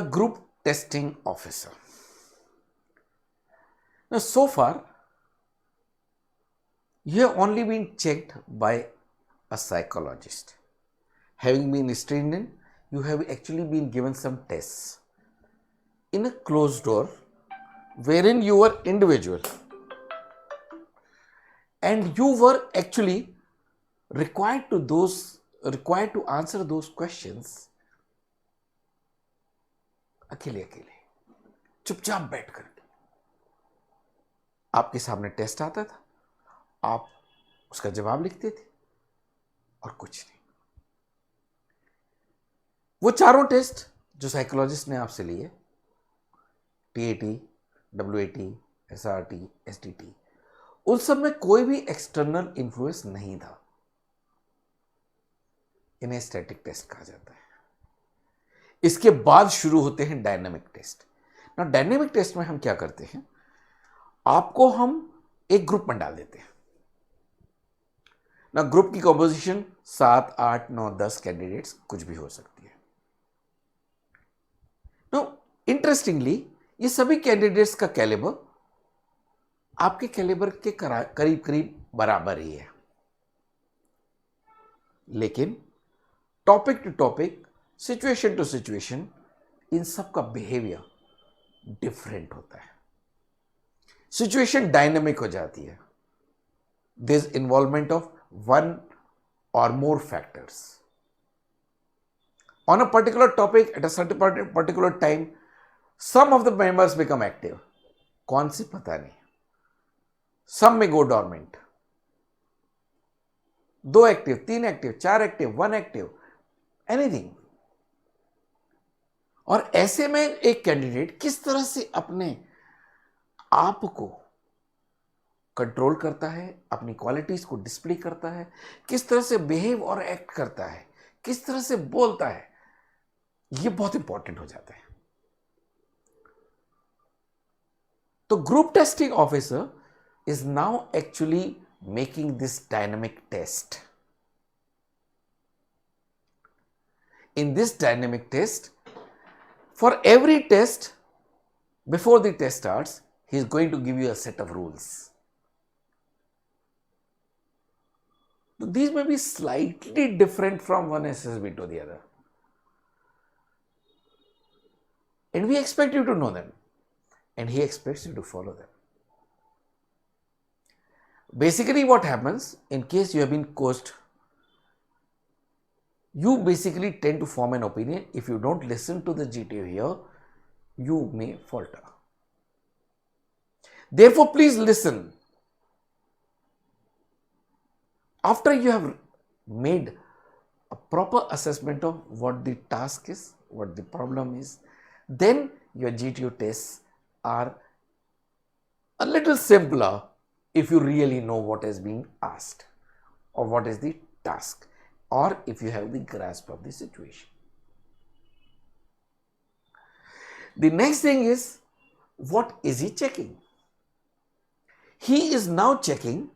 Group testing officer. Now, so far, you have only been checked by a psychologist. Having been screened in, you have actually been given some tests in a closed door wherein you were individual and you were actually required to answer those questions अकेले चुपचाप बैठ करके. आपके सामने test आता था, आप उसका जवाब लिखते थे और कुछ नहीं. वो चारों टेस्ट जो साइकोलॉजिस्ट ने आपसे लिए, टीएटी, डब्ल्यूएटी, एसआरटी, एसटीटी, उन सब में कोई भी एक्सटर्नल इन्फ्लुएंस नहीं था. इन्हें स्टैटिक टेस्ट कहा जाता है. इसके बाद शुरू होते हैं डायनामिक टेस्ट. ना डायनामिक टेस्ट में हम क्या करते हैं, आपको हम एक ग्रुप में डाल देते हैं. ना ग्रुप की कंपोजिशन 7, 8, 9, 10 कैंडिडेट्स कुछ भी हो सकती है. नो इंटरेस्टिंगली ये सभी कैंडिडेट्स का कैलिबर आपके कैलिबर के करीब करीब बराबर ही है, लेकिन topic to topic, situation to situation, इन सब का बिहेवियर डिफरेंट होता है. सिचुएशन डायनेमिक हो जाती है. There is involvement of one or more factors. On a particular topic at a certain particular time, some of the members become active. कौन सी पता नहीं. Some may go dormant. 2 active, 3 active, 4 active, 1 active, anything. और ऐसे में एक candidate किस तरह से अपने आप को कंट्रोल करता है, अपनी क्वालिटीज को डिस्प्ले करता है, किस तरह से बिहेव और एक्ट करता है, किस तरह से बोलता है, यह बहुत इंपॉर्टेंट हो जाता है. तो group testing officer is now actually making this dynamic test. In this dynamic test, for every test, before the test starts, he is going to give you a set of rules. So these may be slightly different from one SSB to the other. And we expect you to know them. And he expects you to follow them. Basically what happens, in case you have been coached, you basically tend to form an opinion. If you don't listen to the GTO here, you may falter. Therefore, please listen. After you have made a proper assessment of what the task is, what the problem is, then your GTO tests are a little simpler if you really know what is being asked or what is the task, or if you have the grasp of the situation. The next thing is, what is he checking? He is now checking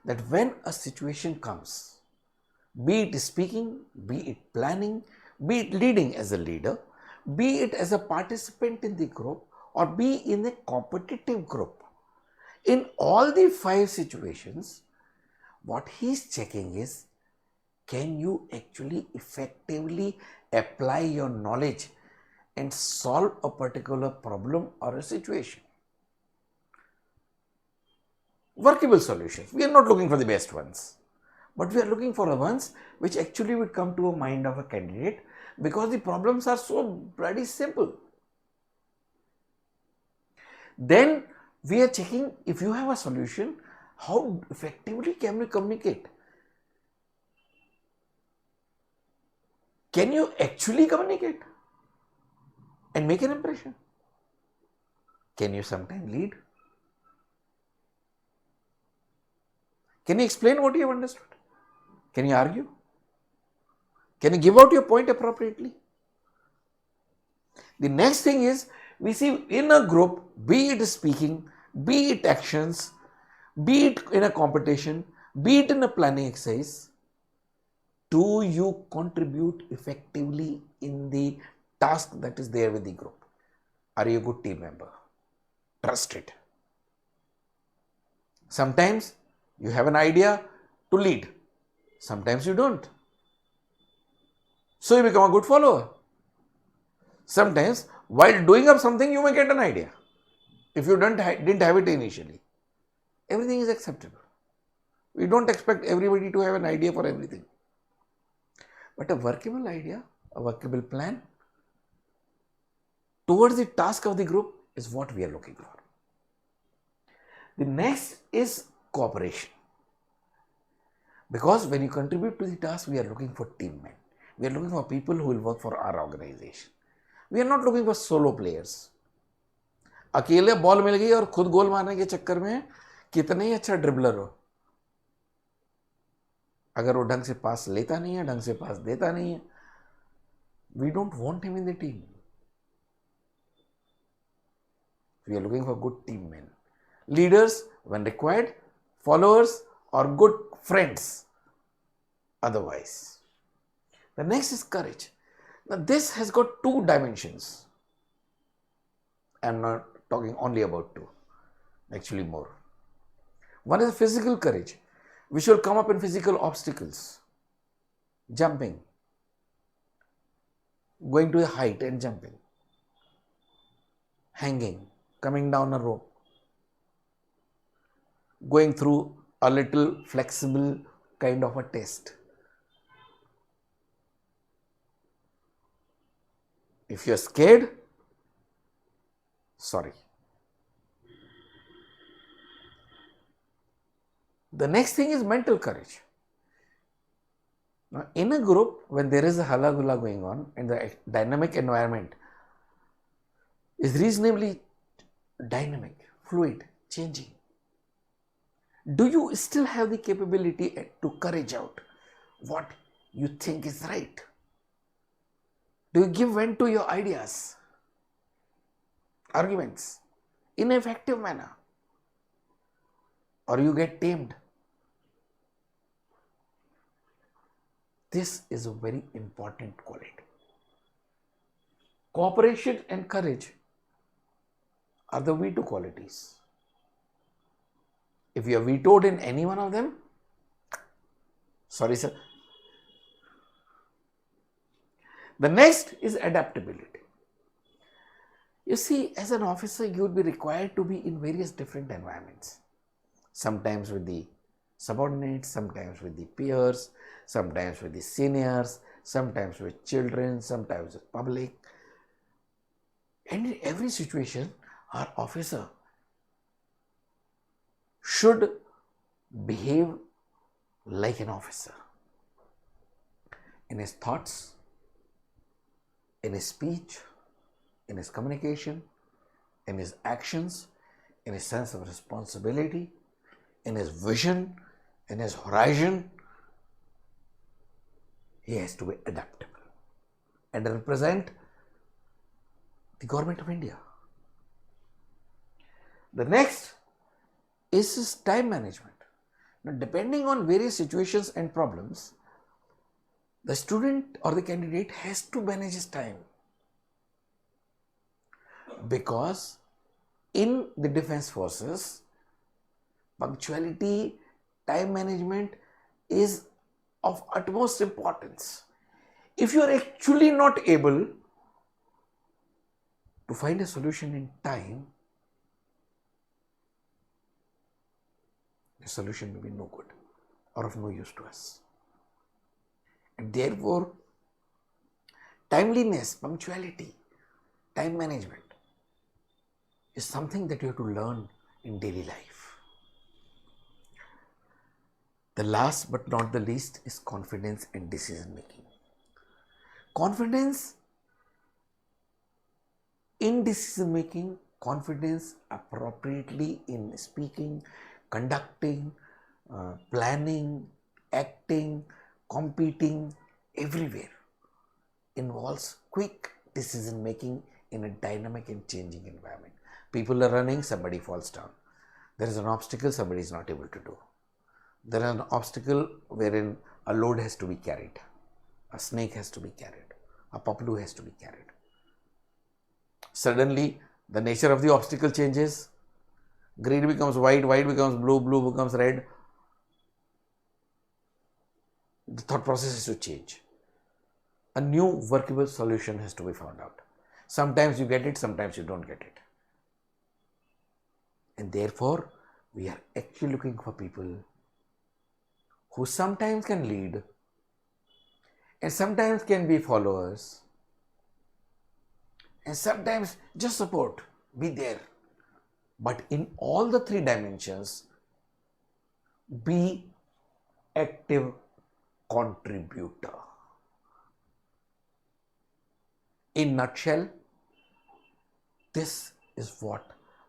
that when a situation comes, be it speaking, be it planning, be it leading as a leader, be it as a participant in the group, or be in a competitive group, in all the 5 situations, what he is checking is, can you actually effectively apply your knowledge and solve a particular problem or a situation? Workable solutions. We are not looking for the best ones, but we are looking for the ones which actually would come to a mind of a candidate, because the problems are so bloody simple. Then we are checking, if you have a solution, how effectively can you communicate? Can you actually communicate and make an impression? Can you sometimes lead? Can you explain what you have understood? Can you argue? Can you give out your point appropriately? The next thing is, we see in a group, be it speaking, be it actions, be it in a competition, be it in a planning exercise, do you contribute effectively in the task that is there with the group. Are you a good team member? Trust it. Sometimes you have an idea to lead. Sometimes you don't. So you become a good follower. Sometimes while doing up something you may get an idea. If you didn't have it initially. Everything is acceptable. We don't expect everybody to have an idea for everything. But a workable idea, a workable plan towards the task of the group is what we are looking for. The next is cooperation. Because when you contribute to the task, we are looking for team men. We are looking for people who will work for our organization. We are not looking for solo players. अकेले ball मिल गई और खुद गोल मारने के चक्कर में कितने ही अच्छा ड्रिबलर हो, अगर वो ढंग से पास लेता नहीं है, ढंग से पास देता नहीं है, we don't want him in the team. We are looking for good team men. Leaders when required, followers or good friends otherwise. The next is courage. Now this has got two dimensions. I am not talking only about two, actually more. One is physical courage, which will come up in physical obstacles. Jumping, going to a height and jumping, hanging, coming down a rope, going through a little flexible kind of a test. If you are scared, sorry. The next thing is mental courage. Now, in a group, when there is a halla-gulla going on and the dynamic environment is reasonably dynamic, fluid, changing, do you still have the capability to courage out what you think is right? Do you give vent to your ideas, arguments in an effective manner? Or you get tamed? This is a very important quality. Cooperation and courage are the veto qualities. If you are vetoed in any one of them, sorry sir. The next is adaptability. You see, as an officer, you would be required to be in various different environments. Sometimes with the subordinates, sometimes with the peers, sometimes with the seniors, sometimes with children, sometimes with public. And in every situation, our officer should behave like an officer in his thoughts, in his speech, in his communication, in his actions, in his sense of responsibility, in his vision, in his horizon. He has to be adaptable and represent the government of India. The next is his time management. Now, depending on various situations and problems, the student or the candidate has to manage his time. Because in the defense forces, punctuality, time management is of utmost importance. If you are actually not able to find a solution in time, the solution may be no good or of no use to us. And therefore, timeliness, punctuality, time management is something that you have to learn in daily life. The last but not the least is confidence and decision making. Confidence in decision making, confidence appropriately in speaking, conducting, planning, acting, competing, everywhere involves quick decision making in a dynamic and changing environment. People are running, somebody falls down. There is an obstacle, somebody is not able to do. There is an obstacle wherein a load has to be carried. A snake has to be carried. A poplu has to be carried. Suddenly, the nature of the obstacle changes. Green becomes white, white becomes blue, blue becomes red. The thought process has to change. A new workable solution has to be found out. Sometimes you get it, sometimes you don't get it. And therefore, we are actually looking for people who sometimes can lead and sometimes can be followers and sometimes just support, be there. But in all the three dimensions, be active contributor. In nutshell, this is what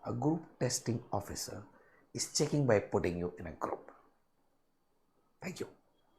a group testing officer is checking by putting you in a group. Thank you.